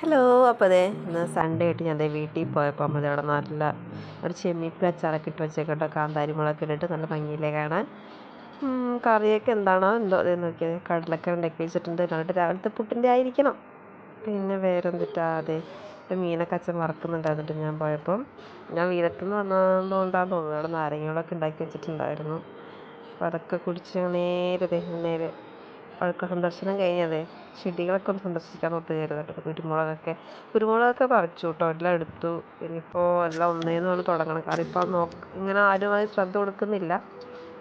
Hello. അപ്പോൾ അതെ ഇന്ന് സൺഡേ ആയിട്ട് ഞാൻ വീട്ടിൽ പോയപ്പോൾ നമ്മൾ അവിടെ നല്ല ഒരു ചെമ്മീൻ അച്ചാറൊക്കെ ഇട്ട് വെച്ചേക്കട്ടോ, കാന്താരി മുളകൊക്കെ ഇട്ടിട്ട് നല്ല ഭംഗിയിലേ കാണാൻ. കറിയൊക്കെ എന്താണോ എന്തോ അതേ നോക്കിയത്, കടലൊക്കെ ഉണ്ടാക്കി വെച്ചിട്ടുണ്ട്. എന്നിട്ട് രാവിലത്തെ പുട്ടിൻ്റെ ആയിരിക്കണം. പിന്നെ വേറെ എന്തിട്ടാ, അതെ മീനൊക്കെ അച്ഛൻ വറക്കുന്നുണ്ടായിരുന്നിട്ട് ഞാൻ പോയപ്പം ഞാൻ വീരത്തുനിന്ന് വന്നതുകൊണ്ടാണെന്ന് തോന്നുന്നു, അവിടെ നാരങ്ങകളൊക്കെ ഉണ്ടാക്കി വെച്ചിട്ടുണ്ടായിരുന്നു. അപ്പോൾ അതൊക്കെ കുടിച്ച് നേരെ അതൊക്കെ സന്ദർശനം കഴിഞ്ഞതേ ചെടികളൊക്കെ ഒന്ന് സന്ദർശിക്കാൻ നോട്ട് കയറുന്നുണ്ട്. കുരുമുളകൊക്കെ പറിച്ചു കേട്ടോ, എല്ലാം എടുത്തു. ഇനിയിപ്പോൾ എല്ലാം ഒന്നേന്ന് തുടങ്ങണം. കാരണം ഇപ്പോൾ ഇങ്ങനെ ആരുമായി ശ്രദ്ധ കൊടുക്കുന്നില്ല.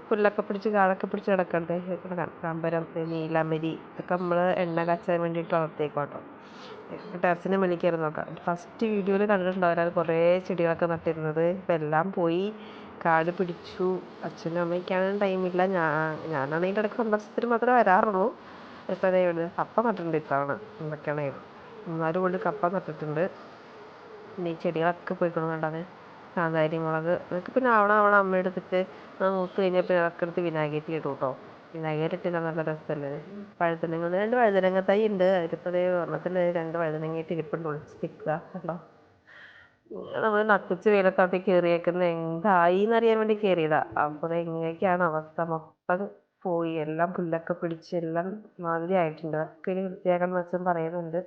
പുല്ലൊക്കെ പിടിച്ച് കാടൊക്കെ പിടിച്ച് കിടക്കണ്ടേ. കാമ്പരം, നീലമരി ഇതൊക്കെ നമ്മൾ എണ്ണ കാച്ചാൻ വേണ്ടിയിട്ട് വളർത്തിയേക്കോട്ടോ. ടെറസിന് മേളിൽ കയറി നോക്കാം. ഫസ്റ്റ് വീഡിയോയിൽ കണ്ടിട്ടുണ്ടാവില്ല, അത് കുറേ ചെടികളൊക്കെ നട്ടിരുന്നത്. ഇപ്പം എല്ലാം പോയി, കാട് പിടിച്ചു. അച്ഛനും അമ്മയ്ക്കാണെങ്കിൽ ടൈമില്ല. ഞാനാണെങ്കിൽ ഇടയ്ക്ക് സന്ദർശനത്തിന് മാത്രമേ വരാറുള്ളൂ. ഇപ്പം അതേ ഉണ്ട്, കപ്പ നട്ടിട്ടുണ്ട് ഇത്തവണ. എന്തൊക്കെയാണ് 3-4 കൊണ്ട് കപ്പ നട്ടിട്ടുണ്ട്. പിന്നെ ഈ ചെടികളൊക്കെ പോയിക്കൊണ്ട് വേണ്ടത് കാന്താരി മുളക് അതൊക്കെ പിന്നെ അവണ അമ്മ എടുത്തിട്ട് മൂത്ത് കഴിഞ്ഞാൽ പിന്നെ അതൊക്കെ എടുത്ത് വിനാഗിരി ഇടും കേട്ടോ. വിനാഗിരി ഇട്ടില്ല നല്ല രസമല്ലേ. വഴുതനങ്ങ 2 വഴുതനങ്ങ തൈ ഉണ്ട്. അതിലിപ്പോൾ ഒരെണ്ണത്തിൽ 2 വഴുതനങ്ങയിട്ട് ഇരിപ്പുണ്ട്, ഒളിച്ച് നിൽക്കുക കേട്ടോ. നമ്മൾ നട്ടുച്ച വെയിലത്തോട്ട് കയറിയേക്കുന്നത് എന്തായി എന്നറിയാൻ വേണ്ടി കയറിയതാ. അപ്പോൾ എങ്ങനെയൊക്കെയാണ് അവസ്ഥ, മൊത്തം പോയി. എല്ലാം പുല്ലൊക്കെ പിടിച്ച് എല്ലാം മാതിരി ആയിട്ടുണ്ട്. അതൊക്കെ ഇനി വൃത്തിയാക്കണം വെച്ചും പറയുന്നുണ്ട്.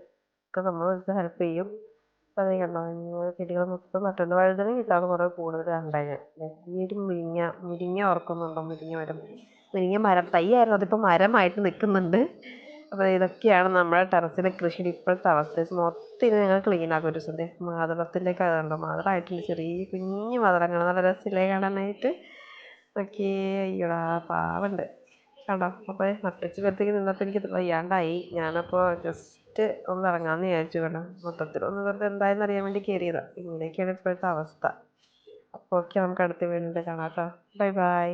ഒക്കെ നമ്മൾ വെച്ച് ഹെൽപ്പ് ചെയ്യും. അപ്പം അത് കണ്ടോ, ചെടികൾ മൊത്തം നട്ടുണ്ട്. വഴുതന കിട്ടാണ് കുറേ കൂടുതൽ ഉണ്ടായത്. ഈ ഒരു മുരിങ്ങ ഓർക്കുന്നുണ്ടോ? മുരിങ്ങ മരം തൈ ആയിരുന്നു, അതിപ്പോൾ മരമായിട്ട് നിൽക്കുന്നുണ്ട്. അപ്പോൾ ഇതൊക്കെയാണ് നമ്മുടെ ടെറസിലെ കൃഷിയുടെ ഇപ്പോഴത്തെ അവസ്ഥ. മൊത്തം ഇത് ഞങ്ങൾ ക്ലീൻ ആക്കും ഒരു ദിവസം. മാതളത്തിൻ്റെയൊക്കെ അതുണ്ടോ, മാതളമായിട്ടുണ്ട്, ചെറിയ കുഞ്ഞു മാതളങ്ങൾ, നല്ല രസമില്ലേ കാണാനായിട്ട്. ഓക്കേ. അയ്യോടാ പാവുണ്ട് കണ്ടോ. അപ്പോൾ നട്ടുച്ച പേരത്തേക്ക് നിന്നപ്പോൾ എനിക്ക് വയ്യാണ്ടായി. ഞാനപ്പോൾ ജസ്റ്റ് ഒന്ന് ഇറങ്ങാമെന്ന് വിചാരിച്ചു കേട്ടോ. മൊത്തത്തിലൊന്ന് വെറുതെ എന്തായെന്ന് അറിയാൻ വേണ്ടി കയറിയതാണ്. ഇങ്ങനെയൊക്കെയാണ് ഇപ്പോഴത്തെ അവസ്ഥ. അപ്പോൾ ഓക്കെ, നമുക്ക് അടുത്ത വീണ്ടും കാണാം കേട്ടോ. Bye bye.